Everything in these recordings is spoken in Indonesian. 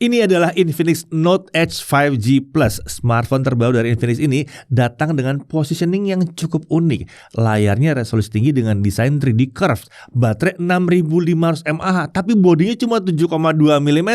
Ini adalah Infinix Note Edge 5G Plus. Smartphone terbaru dari Infinix ini datang dengan positioning yang cukup unik. Layarnya resolusi tinggi dengan desain 3D curved, baterai 6500 mAh, tapi bodinya cuma 7,2 mm.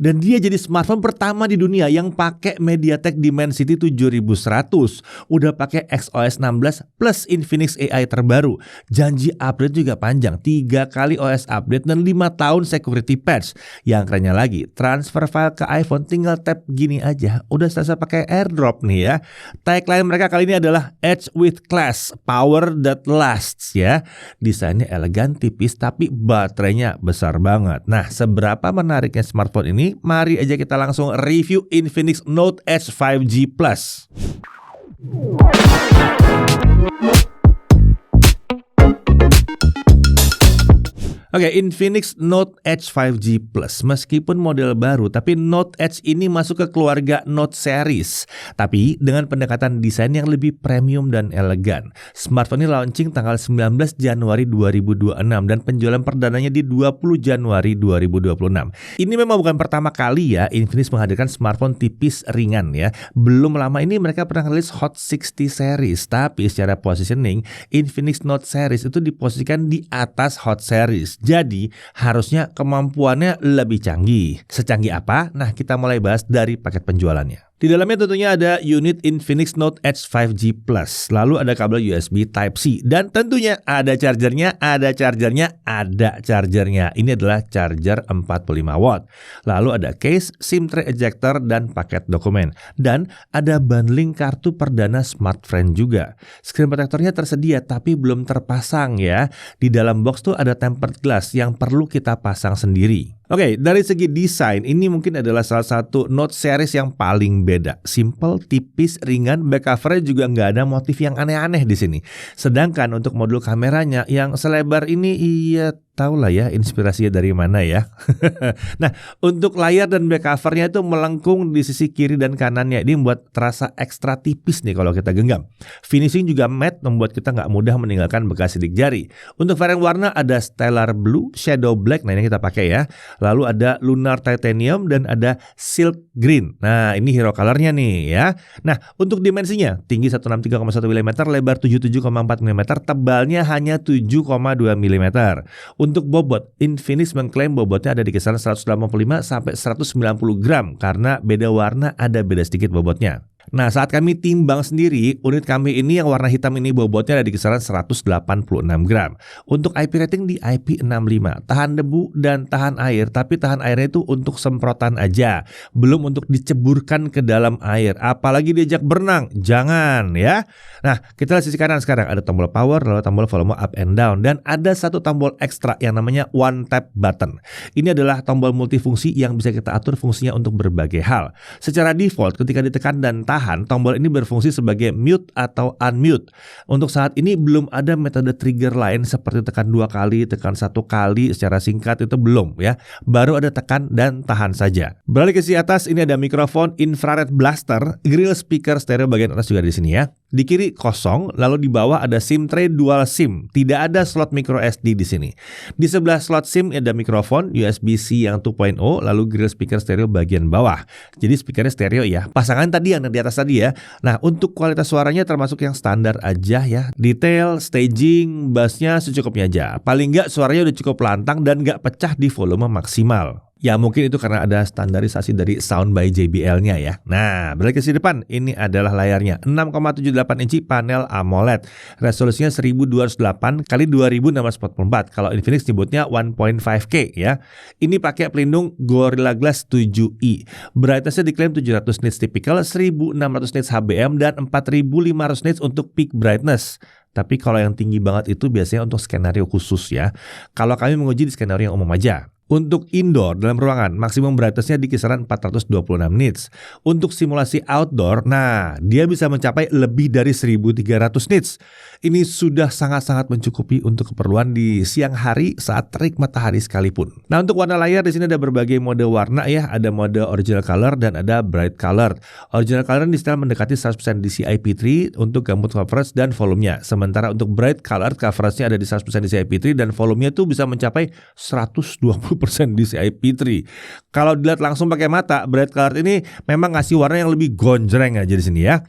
Dan dia jadi smartphone pertama di dunia yang pakai MediaTek Dimensity 7100. Udah pakai XOS 16 plus Infinix AI terbaru. Janji update juga panjang, 3 kali OS update dan 5 tahun security patch. Yang kerennya lagi, transfer file ke iPhone tinggal tap gini aja, udah selesai pakai AirDrop nih ya. Tagline mereka kali ini adalah Edge with Class, Power that Lasts ya. Desainnya elegan, tipis, tapi baterainya besar banget. Nah, seberapa menariknya smartphone ini? Mari aja kita langsung review Infinix Note Edge 5G Plus. Oke, Infinix Note Edge 5G Plus. Meskipun model baru, tapi Note Edge ini masuk ke keluarga Note series. Tapi dengan pendekatan desain yang lebih premium dan elegan. Smartphone ini launching tanggal 19 Januari 2026 dan penjualan perdananya di 20 Januari 2026. Ini memang bukan pertama kali ya Infinix menghadirkan smartphone tipis ringan ya. Belum lama ini mereka pernah rilis Hot 60 series. Tapi secara positioning, Infinix Note series itu diposisikan di atas Hot series. Jadi harusnya kemampuannya lebih canggih. Secanggih apa? Nah, kita mulai bahas dari paket penjualannya. Di dalamnya tentunya ada unit Infinix Note Edge 5G Plus. Lalu ada kabel USB Type-C. Dan tentunya ada chargernya. Ini adalah charger 45 watt. Lalu ada case, SIM tray ejector, dan paket dokumen. Dan ada bundling kartu perdana smartphone juga. Screen protectornya tersedia tapi belum terpasang ya. Di dalam box tuh ada tempered glass yang perlu kita pasang sendiri. Oke, dari segi desain, ini mungkin adalah salah satu Note series yang paling beda. Simple, tipis, ringan, back covernya juga nggak ada motif yang aneh-aneh di sini. Sedangkan untuk modul kameranya yang selebar ini, iya tahu lah ya inspirasinya dari mana ya. Nah, untuk layar dan back covernya itu melengkung di sisi kiri dan kanannya. Ini membuat terasa ekstra tipis nih kalau kita genggam. Finishing juga matte, membuat kita nggak mudah meninggalkan bekas sidik jari. Untuk varian warna ada Stellar Blue, Shadow Black, nah ini kita pakai ya. Lalu ada Lunar Titanium dan ada Silk Green. Nah, ini hero colornya nih ya. Nah, untuk dimensinya, tinggi 163,1 mm, lebar 77,4 mm, tebalnya hanya 7,2 mm. Untuk bobot, Infinix mengklaim bobotnya ada di kisaran 185 sampai 190 gram karena beda warna ada beda sedikit bobotnya. Nah, saat kami timbang sendiri, unit kami ini yang warna hitam ini bobotnya ada di kisaran 186 gram. Untuk IP rating di IP65, tahan debu dan tahan air, tapi tahan airnya itu untuk semprotan aja, belum untuk diceburkan ke dalam air. Apalagi diajak berenang, jangan ya. Nah, kita lihat sisi kanan sekarang, ada tombol power, lalu tombol volume up and down, dan ada satu tombol ekstra yang namanya one tap button. Ini adalah tombol multifungsi yang bisa kita atur fungsinya untuk berbagai hal. Secara default, ketika ditekan dan tahan, tombol ini berfungsi sebagai mute atau unmute. Untuk saat ini belum ada metode trigger lain seperti tekan 2 kali, tekan 1 kali secara singkat, itu belum ya. Baru ada tekan dan tahan saja. Beralih ke sisi atas, ini ada mikrofon infrared blaster, grill speaker stereo bagian atas juga di sini ya. Di kiri kosong, lalu di bawah ada SIM tray dual SIM. Tidak ada slot micro SD di sini. Di sebelah slot SIM ada mikrofon USB-C yang 2.0, lalu grill speaker stereo bagian bawah. Jadi speakernya stereo ya. Pasangan tadi yang di atas tadi ya. Nah, untuk kualitas suaranya termasuk yang standar aja ya. Detail, staging, bassnya secukupnya aja. Paling nggak suaranya udah cukup lantang dan nggak pecah di volume maksimal. Ya mungkin itu karena ada standarisasi dari Sound by JBL-nya ya. Nah, balik ke sisi depan, ini adalah layarnya 6,78 inci panel AMOLED. Resolusinya 1208 x 2644. Kalau Infinix nyebutnya 1.5K ya. Ini pakai pelindung Gorilla Glass 7i. Brightness-nya diklaim 700 nits tipikal, 1600 nits HBM dan 4500 nits untuk peak brightness. Tapi kalau yang tinggi banget itu biasanya untuk skenario khusus ya. Kalau kami menguji di skenario yang umum aja. Untuk indoor dalam ruangan, maksimum brightness-nya di kisaran 426 nits. Untuk simulasi outdoor, nah dia bisa mencapai lebih dari 1300 nits. Ini sudah sangat-sangat mencukupi untuk keperluan di siang hari saat terik matahari sekalipun. Nah, untuk warna layar di sini ada berbagai mode warna ya. Ada mode original color dan ada bright color. Original color di setel mendekati 100% DCI-P3 untuk gamut coverage dan volumenya. Sementara untuk bright color coverage-nya ada di 100% DCI-P3 dan volumenya tuh bisa mencapai 120% 50% DCI-P3. Kalau dilihat langsung pakai mata, bright color ini memang ngasih warna yang lebih gonjreng aja di sini ya.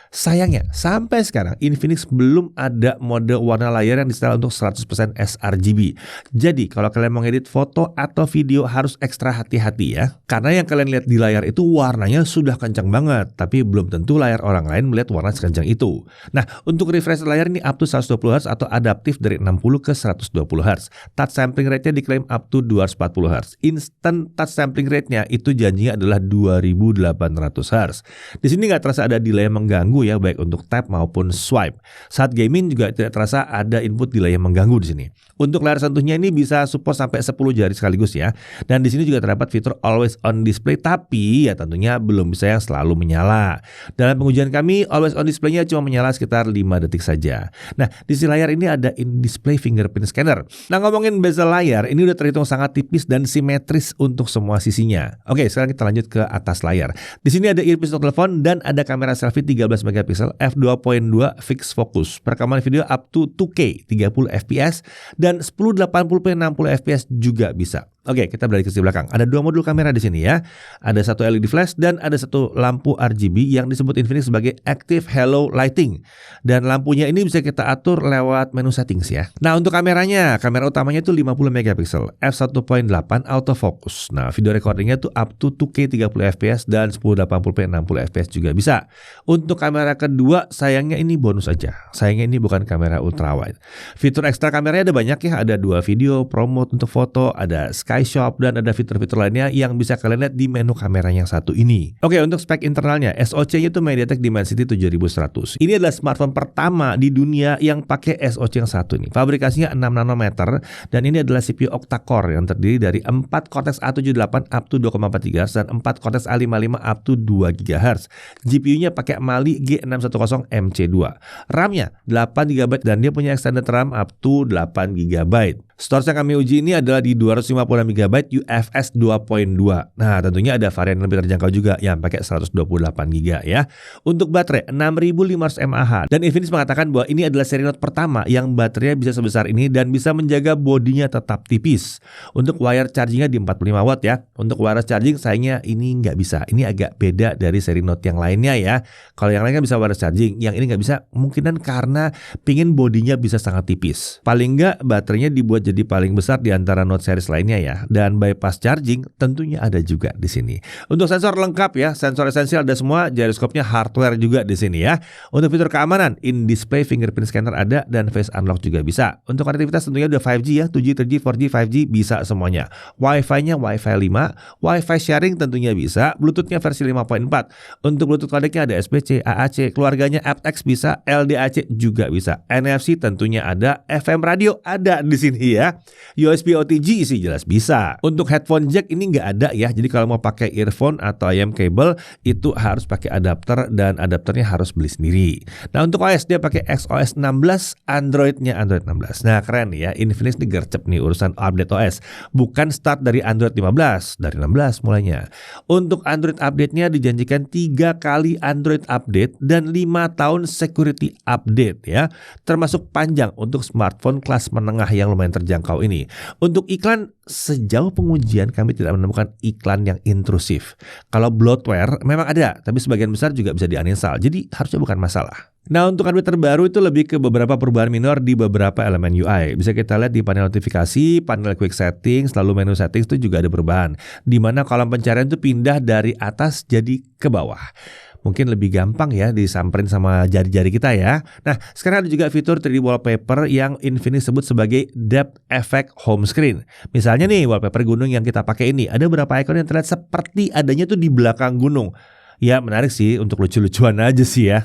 Sayangnya, sampai sekarang Infinix belum ada mode warna layar yang disetel untuk 100% sRGB. Jadi, kalau kalian mau ngedit foto atau video harus ekstra hati-hati ya. Karena yang kalian lihat di layar itu warnanya sudah kencang banget, tapi belum tentu layar orang lain melihat warna sekencang itu. Nah, untuk refresh layar ini up to 120Hz atau adaptif dari 60 ke 120Hz. Touch sampling rate-nya diklaim up to 240Hz. Instant touch sampling rate-nya itu janjinya adalah 2800Hz. Di sini nggak terasa ada delay yang mengganggu ya, baik untuk tap maupun swipe. Saat gaming juga tidak terasa ada input delay yang mengganggu di sini. Untuk layar sentuhnya ini bisa support sampai 10 jari sekaligus ya. Dan di sini juga terdapat fitur always on display, tapi ya tentunya belum bisa yang selalu menyala. Dalam pengujian kami, always on display-nya cuma menyala sekitar 5 detik saja. Nah, di sisi layar ini ada in display fingerprint scanner. Nah, ngomongin bezel layar, ini udah terhitung sangat tipis dan simetris untuk semua sisinya. Oke, sekarang kita lanjut ke atas layar. Di sini ada earpiece untuk telepon dan ada kamera selfie 13 megapiksel f2.2 fixed focus. Perekaman video up to 2K 30 fps dan 1080p 60 fps juga bisa. Oke, kita beralih ke sisi belakang. Ada dua modul kamera di sini ya. Ada satu LED flash dan ada satu lampu RGB yang disebut Infinix sebagai Active Halo Lighting. Dan lampunya ini bisa kita atur lewat menu settings ya. Nah, untuk kameranya, kamera utamanya itu 50 megapiksel, f1.8 autofocus. Nah, video recordingnya itu up to 2K 30 fps dan 1080p 60 fps juga bisa. Untuk kamera kedua, sayangnya ini bonus aja. Sayangnya ini bukan kamera ultrawide. Fitur ekstra kameranya ada banyak ya. Ada 2 video, promote untuk foto, ada Sky Shop, dan ada fitur-fitur lainnya yang bisa kalian lihat di menu kamera yang satu ini. Oke, untuk spek internalnya, SoC-nya itu MediaTek Dimensity 7100. Ini adalah smartphone pertama di dunia yang pakai SoC yang satu ini. Fabrikasinya 6 nanometer dan ini adalah CPU octa-core yang terdiri dari 4 Cortex A78 up to 2,4 GHz dan 4 Cortex A55 up to 2 GHz. GPU-nya pakai Mali G610 MC2. RAM-nya 8 GB dan dia punya extended RAM up to 8 GB. Storage yang kami uji ini adalah di 256 GB UFS 2.2. Nah, tentunya ada varian yang lebih terjangkau juga yang pakai 128 GB ya. Untuk baterai 6500 mAh dan Infinix mengatakan bahwa ini adalah seri Note pertama yang baterainya bisa sebesar ini dan bisa menjaga bodinya tetap tipis. Untuk wire chargingnya di 45 watt ya. Untuk wireless charging sayangnya ini nggak bisa. Ini agak beda dari seri Note yang lainnya ya. Kalau yang lain kan bisa wireless charging, yang ini nggak bisa mungkinan karena pingin bodinya bisa sangat tipis. Paling nggak baterainya dibuat jadi paling besar di antara Note series lainnya ya. Dan bypass charging tentunya ada juga di sini. Untuk sensor lengkap ya, sensor esensial ada semua, gyroscope-nya hardware juga di sini ya. Untuk fitur keamanan, in-display fingerprint scanner ada dan face unlock juga bisa. Untuk konektivitas tentunya udah 5G ya, 2G, 3G, 4G, 5G bisa semuanya. Wi-Fi-nya Wi-Fi 5, Wi-Fi sharing tentunya bisa, Bluetooth-nya versi 5.4. Untuk Bluetooth codec-nya ada SBC, AAC, keluarganya aptX bisa, LDAC juga bisa. NFC tentunya ada, FM radio ada di sini ya. USB OTG sih jelas bisa. Untuk headphone jack ini nggak ada ya. Jadi kalau mau pakai earphone atau IM cable itu harus pakai adapter dan adapternya harus beli sendiri. Nah, untuk OS dia pakai XOS 16, Android-nya Android 16. Nah, keren ya. Infinix nih gercep nih urusan update OS. Bukan start dari Android 15, dari 16 mulainya. Untuk Android update-nya dijanjikan 3 kali Android update dan 5 tahun security update ya. Termasuk panjang untuk smartphone kelas menengah yang lumayan terjangkau ini. Untuk iklan, sejauh pengujian kami tidak menemukan iklan yang intrusif. Kalau bloatware memang ada, tapi sebagian besar juga bisa di-uninstall. Jadi harusnya bukan masalah. Nah, untuk update terbaru itu lebih ke beberapa perubahan minor di beberapa elemen UI. Bisa kita lihat di panel notifikasi, panel quick settings, lalu menu settings itu juga ada perubahan. Di mana kolom pencarian itu pindah dari atas jadi ke bawah. Mungkin lebih gampang ya disamperin sama jari-jari kita ya. Nah, sekarang ada juga fitur 3D wallpaper yang Infinix sebut sebagai Depth Effect Home Screen. Misalnya nih, wallpaper gunung yang kita pakai ini, ada beberapa ikon yang terlihat seperti adanya tuh di belakang gunung. Ya, menarik sih untuk lucu-lucuan aja sih ya.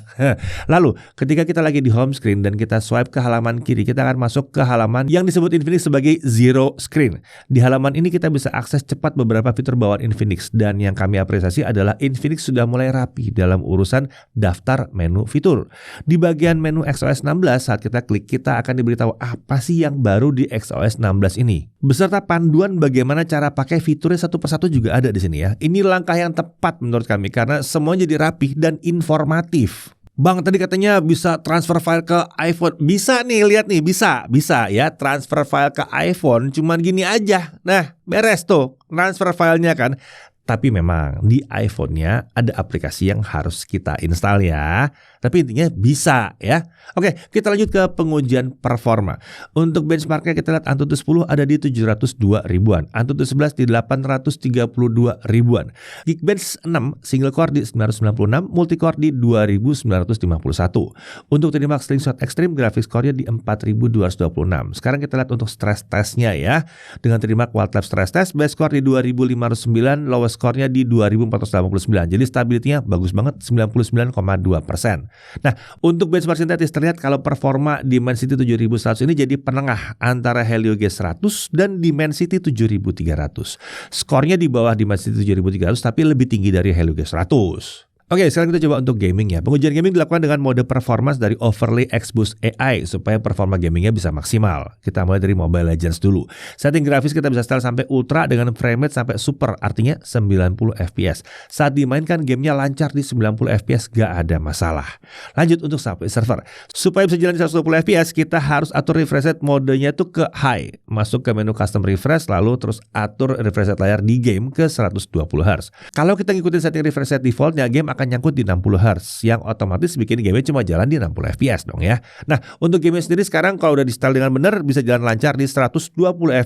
Lalu, ketika kita lagi di home screen dan kita swipe ke halaman kiri, kita akan masuk ke halaman yang disebut Infinix sebagai Zero Screen. Di halaman ini kita bisa akses cepat beberapa fitur bawaan Infinix. Dan yang kami apresiasi adalah Infinix sudah mulai rapi dalam urusan daftar menu fitur. Di bagian menu XOS 16, saat kita klik, kita akan diberitahu apa sih yang baru di XOS 16 ini. Beserta panduan bagaimana cara pakai fiturnya satu persatu juga ada di sini ya. Ini langkah yang tepat menurut kami karena semuanya jadi rapih dan informatif. Bang, tadi katanya bisa transfer file ke iPhone. Bisa nih, lihat nih, bisa ya transfer file ke iPhone. Cuman gini aja. Nah, beres tuh transfer filenya kan. Tapi memang di iPhone-nya ada aplikasi yang harus kita install ya. Tapi intinya bisa ya. Oke, kita lanjut ke pengujian performa. Untuk benchmarknya kita lihat Antutu 10 ada di 702 ribuan. Antutu 11 di 832 ribuan. Geekbench 6 single core di 996, multicore di 2951. Untuk Tedimax Slingshot Extreme graphics core-nya di 4226. Sekarang kita lihat untuk stress testnya ya. Dengan Tedimax Wildlife Stress Test, base score di 2509, lowest score-nya di 2489. Jadi stability-nya bagus banget, 99,2%. Nah, untuk benchmark sintetis terlihat kalau performa Dimensity 7100 ini jadi penengah antara Helio G100 dan Dimensity 7300. Skornya di bawah Dimensity 7300 tapi lebih tinggi dari Helio G100. Oke, sekarang kita coba untuk gaming ya. Pengujian gaming dilakukan dengan mode performance dari Overlay XBoost AI supaya performa gamingnya bisa maksimal. Kita mulai dari Mobile Legends dulu. Setting grafis kita bisa setel sampai ultra dengan frame rate sampai super, artinya 90 fps. Saat dimainkan gamenya lancar di 90 fps, gak ada masalah. Lanjut untuk Subway Surfer. Supaya bisa jalan di 120 fps, kita harus atur refresh rate modenya tuh ke high. Masuk ke menu custom refresh, lalu terus atur refresh rate layar di game ke 120 Hz. Kalau kita ngikutin setting refresh rate defaultnya, game akan nyangkut di 60 Hz yang otomatis bikin game cuma jalan di 60 fps dong ya. Nah, untuk game sendiri sekarang kalau udah di setel dengan benar bisa jalan lancar di 120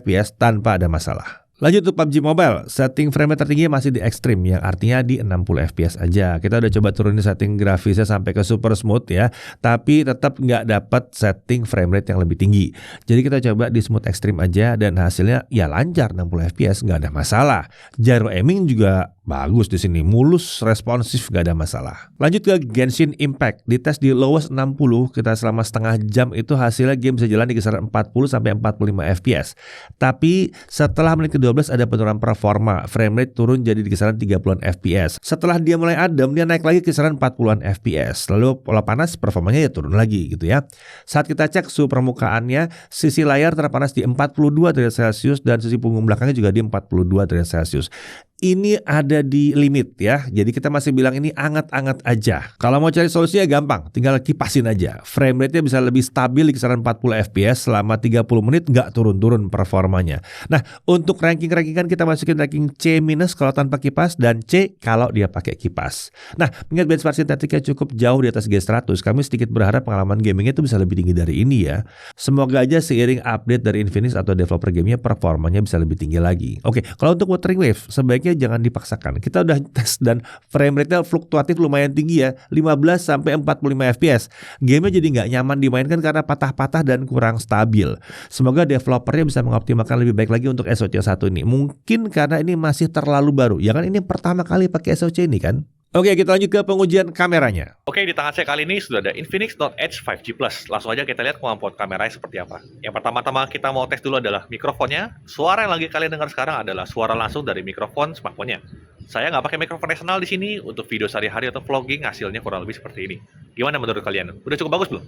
fps tanpa ada masalah. Lanjut untuk PUBG Mobile, setting frame rate tertinggi masih di Extreme yang artinya di 60 fps aja. Kita udah coba turunin setting grafisnya sampai ke super smooth ya, tapi tetap nggak dapat setting frame rate yang lebih tinggi. Jadi kita coba di smooth Extreme aja dan hasilnya ya lancar 60 fps, nggak ada masalah. Gyro aiming juga bagus di sini, mulus, responsif, nggak ada masalah. Lanjut ke Genshin Impact, dites di lowest 60, kita selama setengah jam itu hasilnya game bisa jalan di kisaran 40 sampai 45 fps. Tapi setelah menit ke-12 ada penurunan performa, frame rate turun jadi di kisaran 30-an fps. Setelah dia mulai adem, dia naik lagi kisaran 40-an fps. Lalu pola panas performanya ya turun lagi gitu ya. Saat kita cek suhu permukaannya, sisi layar terpanas di 42 derajat Celcius dan sisi punggung belakangnya juga di 42 derajat Celcius. Ini ada di limit ya. Jadi kita masih bilang ini anget-anget aja. Kalau mau cari solusinya gampang, tinggal kipasin aja. Frame rate-nya bisa lebih stabil di kisaran 40 fps selama 30 menit, nggak turun-turun performanya. Nah, untuk ranking-rankingan kita masukin ranking C- kalau tanpa kipas dan C kalau dia pakai kipas. Nah, mengingat benchmark sintetiknya cukup jauh di atas G100, kami sedikit berharap pengalaman gamingnya itu bisa lebih tinggi dari ini ya. Semoga aja seiring update dari Infinix atau developer gamenya, performanya bisa lebih tinggi lagi. Oke, kalau untuk Wuthering Waves, sebaiknya jangan dipaksakan. Kita udah tes dan frame rate-nya fluktuatif lumayan tinggi ya, 15 sampai 45 fps. Game-nya jadi nggak nyaman dimainkan karena patah-patah dan kurang stabil. Semoga developernya bisa mengoptimalkan lebih baik lagi untuk SoC 1 ini. Mungkin karena ini masih terlalu baru. Ya kan ini pertama kali pakai SoC ini kan. Oke, kita lanjut ke pengujian kameranya. Oke, di tangan saya kali ini sudah ada Infinix Note Edge 5G Plus. Langsung aja kita lihat kemampuan kameranya seperti apa. Yang pertama-tama kita mau tes dulu adalah mikrofonnya. Suara yang lagi kalian dengar sekarang adalah suara langsung dari mikrofon smartphone-nya. Saya nggak pakai mikrofon eksternal di sini. Untuk video sehari-hari atau vlogging hasilnya kurang lebih seperti ini. Gimana menurut kalian? Udah cukup bagus belum?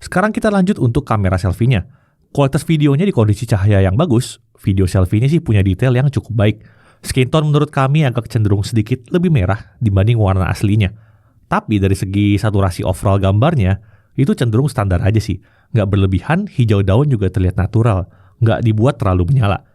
Sekarang kita lanjut untuk kamera selfie-nya. Kualitas videonya di kondisi cahaya yang bagus. Video selfie-nya sih punya detail yang cukup baik. Skin tone menurut kami agak cenderung sedikit lebih merah dibanding warna aslinya. Tapi dari segi saturasi overall gambarnya, itu cenderung standar aja sih. Nggak berlebihan, hijau daun juga terlihat natural. Nggak dibuat terlalu menyala.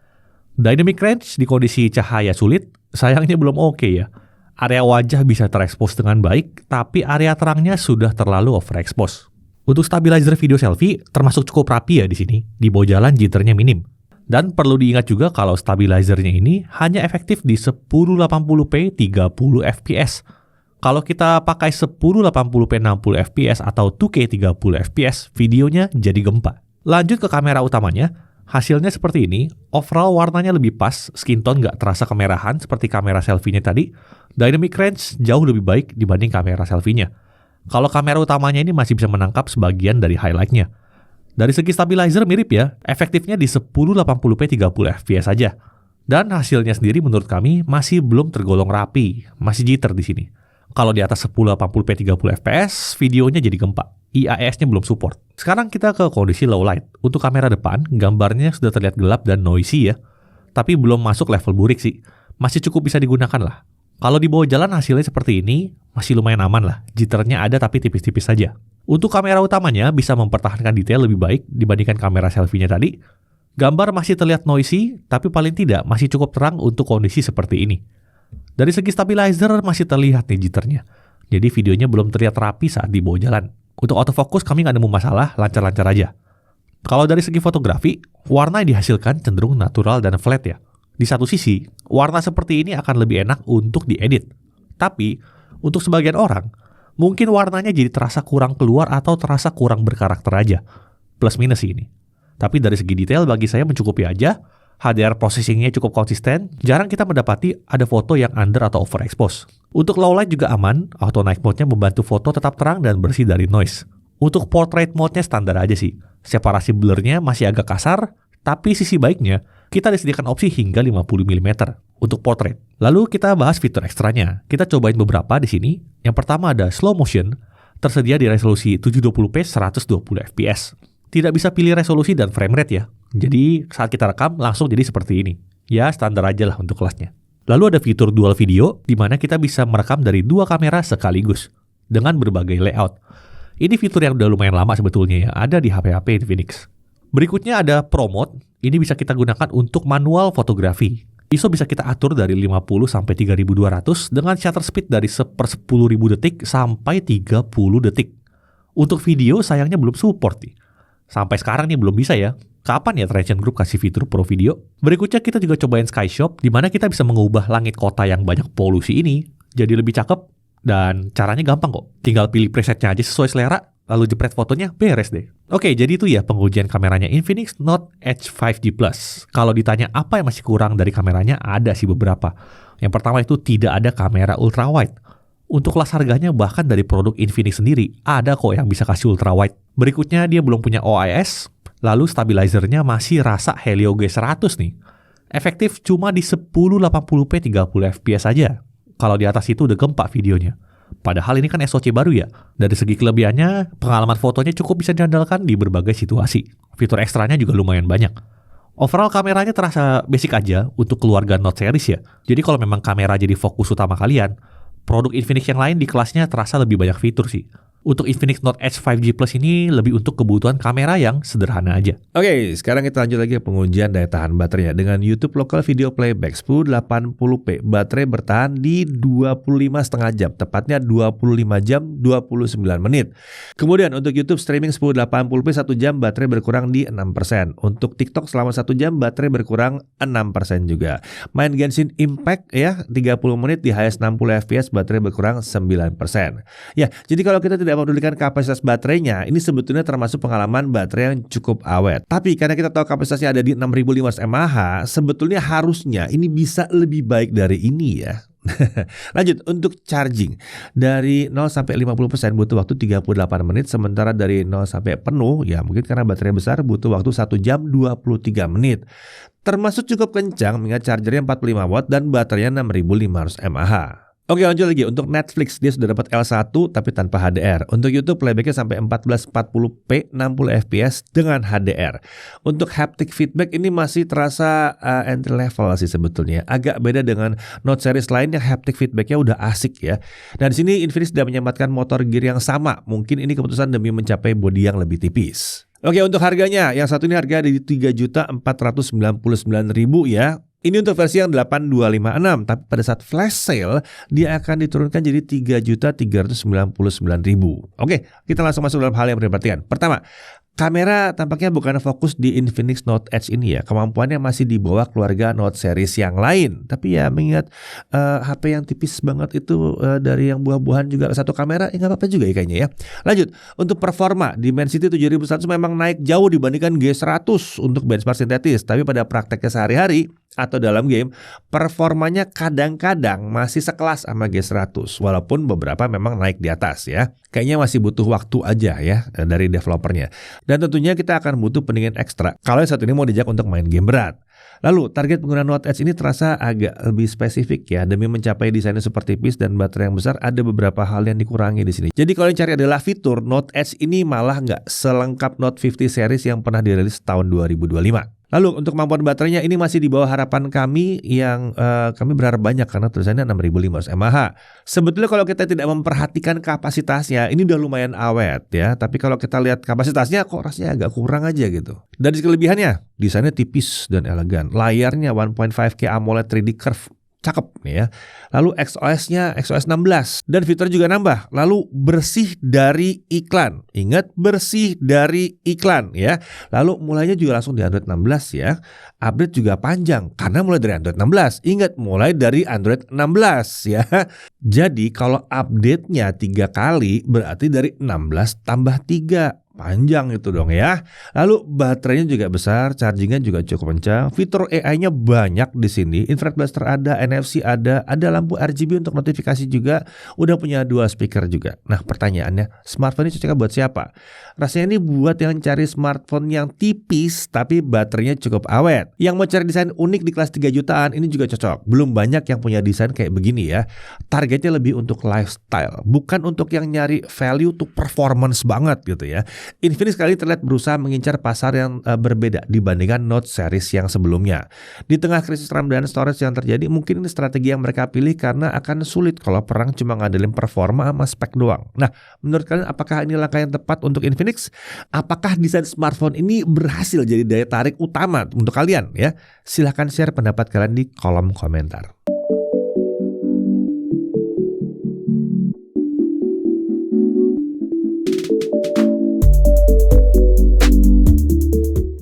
Dynamic range di kondisi cahaya sulit, sayangnya belum oke ya. Area wajah bisa terekspos dengan baik, tapi area terangnya sudah terlalu overexpose. Untuk stabilizer video selfie, termasuk cukup rapi ya di sini. Di bawah jalan jitternya minim. Dan perlu diingat juga kalau stabilizernya ini hanya efektif di 1080p 30 fps. Kalau kita pakai 1080p 60 fps atau 2K 30 fps, videonya jadi gempa. Lanjut ke kamera utamanya, hasilnya seperti ini. Overall warnanya lebih pas, skin tone nggak terasa kemerahan seperti kamera selfie-nya tadi. Dynamic range jauh lebih baik dibanding kamera selfie-nya. Kalau kamera utamanya ini masih bisa menangkap sebagian dari highlight-nya. Dari segi stabilizer mirip ya, efektifnya di 1080p 30 fps saja. Dan hasilnya sendiri menurut kami masih belum tergolong rapi, masih jitter di sini. Kalau di atas 1080p 30 fps, videonya jadi gempa. IIS-nya belum support. Sekarang kita ke kondisi low light. Untuk kamera depan, gambarnya sudah terlihat gelap dan noisy ya. Tapi belum masuk level burik sih. Masih cukup bisa digunakan lah. Kalau di bawah jalan hasilnya seperti ini, masih lumayan aman lah. Jitternya ada tapi tipis-tipis saja. Untuk kamera utamanya bisa mempertahankan detail lebih baik dibandingkan kamera selfie-nya tadi. Gambar masih terlihat noisy, tapi paling tidak masih cukup terang untuk kondisi seperti ini. Dari segi stabilizer masih terlihat nih jitternya. Jadi videonya belum terlihat rapi saat di bawah jalan. Untuk autofocus kami nggak nemu masalah, lancar-lancar aja. Kalau dari segi fotografi, warna yang dihasilkan cenderung natural dan flat ya. Di satu sisi, warna seperti ini akan lebih enak untuk diedit. Tapi, untuk sebagian orang, mungkin warnanya jadi terasa kurang keluar atau terasa kurang berkarakter aja. Plus minus sih ini. Tapi dari segi detail bagi saya mencukupi aja. HDR processingnya cukup konsisten. Jarang kita mendapati ada foto yang under atau overexpose. Untuk low light juga aman. Auto night mode-nya membantu foto tetap terang dan bersih dari noise. Untuk portrait mode-nya standar aja sih. Separasi blur-nya masih agak kasar. Tapi sisi baiknya, kita disediakan opsi hingga 50 mm untuk portrait. Lalu kita bahas fitur ekstranya. Kita cobain beberapa di sini. Yang pertama ada slow motion, tersedia di resolusi 720p 120 fps. Tidak bisa pilih resolusi dan frame rate ya. Jadi saat kita rekam langsung jadi seperti ini. Ya standar aja lah untuk kelasnya. Lalu ada fitur dual video, di mana kita bisa merekam dari dua kamera sekaligus dengan berbagai layout. Ini fitur yang udah lumayan lama sebetulnya ya, ada di HP-HP Infinix. Berikutnya ada Pro Mode, ini bisa kita gunakan untuk manual fotografi. ISO bisa kita atur dari 50 sampai 3200 dengan shutter speed dari 1/10.000 detik sampai 30 detik. Untuk video sayangnya belum support nih. Sampai sekarang nih belum bisa ya. Kapan ya Transsion Group kasih fitur Pro Video? Berikutnya kita juga cobain Sky Shop, di mana kita bisa mengubah langit kota yang banyak polusi ini jadi lebih cakep. Dan caranya gampang kok. Tinggal pilih presetnya aja sesuai selera, lalu jepret fotonya, beres deh. Oke, jadi itu ya pengujian kameranya Infinix Note Edge 5G Plus. Kalau ditanya apa yang masih kurang dari kameranya, ada sih beberapa. Yang pertama itu tidak ada kamera ultrawide. Untuk kelas harganya bahkan dari produk Infinix sendiri, ada kok yang bisa kasih ultrawide. Berikutnya dia belum punya OIS, lalu stabilizernya masih rasa Helio G100 nih. Efektif cuma di 1080p 30 fps aja. Kalau di atas itu udah gempa videonya. Padahal ini kan SoC baru ya. Dari segi kelebihannya, pengalaman fotonya cukup bisa diandalkan di berbagai situasi. Fitur ekstranya juga lumayan banyak. Overall kameranya terasa basic aja untuk keluarga Note series ya. Jadi kalau memang kamera jadi fokus utama kalian, produk Infinix yang lain di kelasnya terasa lebih banyak fitur sih. Untuk Infinix Note Edge 5G Plus ini lebih untuk kebutuhan kamera yang sederhana aja. Oke, sekarang kita lanjut lagi ke pengujian daya tahan baterainya. Dengan YouTube Local Video Playback 1080p, baterai bertahan di 25,5 jam, tepatnya 25 jam 29 menit. Kemudian untuk YouTube Streaming 1080p 1 jam, baterai berkurang di 6%. Untuk TikTok selama 1 jam, baterai berkurang 6% juga. Main Genshin Impact ya, 30 menit di highest 60 fps, baterai berkurang 9%. Ya, jadi kalau kita tidak memedulikan kapasitas baterainya, ini sebetulnya termasuk pengalaman baterai yang cukup awet. Tapi karena kita tahu kapasitasnya ada di 6500 mAh, sebetulnya harusnya ini bisa lebih baik dari ini ya. Lanjut, untuk charging dari 0 sampai 50% butuh waktu 38 menit, sementara dari 0 sampai penuh ya mungkin karena baterai besar butuh waktu 1 jam 23 menit. Termasuk cukup kencang mengingat chargernya 45 watt dan baterainya 6500 mAh. Oke, lanjut lagi. Untuk Netflix dia sudah dapat L1 tapi tanpa HDR. Untuk YouTube playbacknya sampai 1440p 60 fps dengan HDR. Untuk haptic feedback ini masih terasa entry level sih sebetulnya. Agak beda dengan Note series lain yang haptic feedbacknya udah asik ya. Dan di sini Infinix tidak menyamakan motor gear yang sama. Mungkin ini keputusan demi mencapai bodi yang lebih tipis. Oke, untuk harganya, yang satu ini harga di 3.499.000 ya. Ini untuk versi yang 8256, tapi pada saat flash sale dia akan diturunkan jadi 3.399.000. Oke, kita langsung masuk dalam hal yang perlu diperhatikan. Pertama, kamera tampaknya bukan fokus di Infinix Note Edge ini ya. Kemampuannya masih di bawah keluarga Note series yang lain. Tapi ya mengingat HP yang tipis banget itu dari yang buah-buahan juga satu kamera, nggak apa-apa juga ya kayaknya ya. Lanjut, untuk performa Dimensity 7100 memang naik jauh dibandingkan G100 untuk benchmark sintetis. Tapi pada prakteknya sehari-hari atau dalam game, performanya kadang-kadang masih sekelas sama G100. Walaupun beberapa memang naik di atas ya. Kayaknya masih butuh waktu aja ya dari developernya. Dan tentunya kita akan butuh pendingin ekstra kalau saat ini mau dijak untuk main game berat. Lalu target pengguna Note Edge ini terasa agak lebih spesifik ya. Demi mencapai desainnya super tipis dan baterai yang besar, ada beberapa hal yang dikurangi di sini. Jadi kalau yang cari adalah fitur, Note Edge ini malah nggak selengkap Note 50 series yang pernah dirilis tahun 2025. Lalu untuk kemampuan baterainya ini masih di bawah harapan kami yang kami berharap banyak karena tulisannya 6500 mAh. Sebetulnya kalau kita tidak memperhatikan kapasitasnya ini udah lumayan awet ya. Tapi kalau kita lihat kapasitasnya kok rasanya agak kurang aja gitu. Dari kelebihannya, desainnya tipis dan elegan. Layarnya 1.5K AMOLED 3D Curve. Cakep nih ya. Lalu XOS-nya XOS 16 dan fitur juga nambah. Lalu bersih dari iklan. Ingat bersih dari iklan ya. Lalu mulainya juga langsung di Android 16 ya. Update juga panjang karena mulai dari Android 16. Ingat mulai dari Android 16 ya. Jadi kalau update-nya 3 kali berarti dari 16 tambah 3. Panjang itu dong ya. Lalu baterainya juga besar, chargingnya juga cukup kencang. Fitur AI-nya banyak di sini. Infrared blaster ada, NFC ada lampu RGB untuk notifikasi juga. Udah punya 2 speaker juga. Nah pertanyaannya, smartphone ini cocok buat siapa? Rasanya ini buat yang cari smartphone yang tipis tapi baterainya cukup awet. Yang mau cari desain unik di kelas 3 jutaan ini juga cocok. Belum banyak yang punya desain kayak begini ya. Targetnya lebih untuk lifestyle, bukan untuk yang nyari value to performance banget gitu ya. Infinix kali ini terlihat berusaha mengincar pasar yang berbeda dibandingkan Note series yang sebelumnya. Di tengah krisis RAM dan storage yang terjadi, mungkin ini strategi yang mereka pilih karena akan sulit kalau perang cuma ngandelin performa sama spek doang. Nah, menurut kalian apakah ini langkah yang tepat untuk Infinix? Apakah desain smartphone ini berhasil jadi daya tarik utama untuk kalian ya? Silahkan share pendapat kalian di kolom komentar.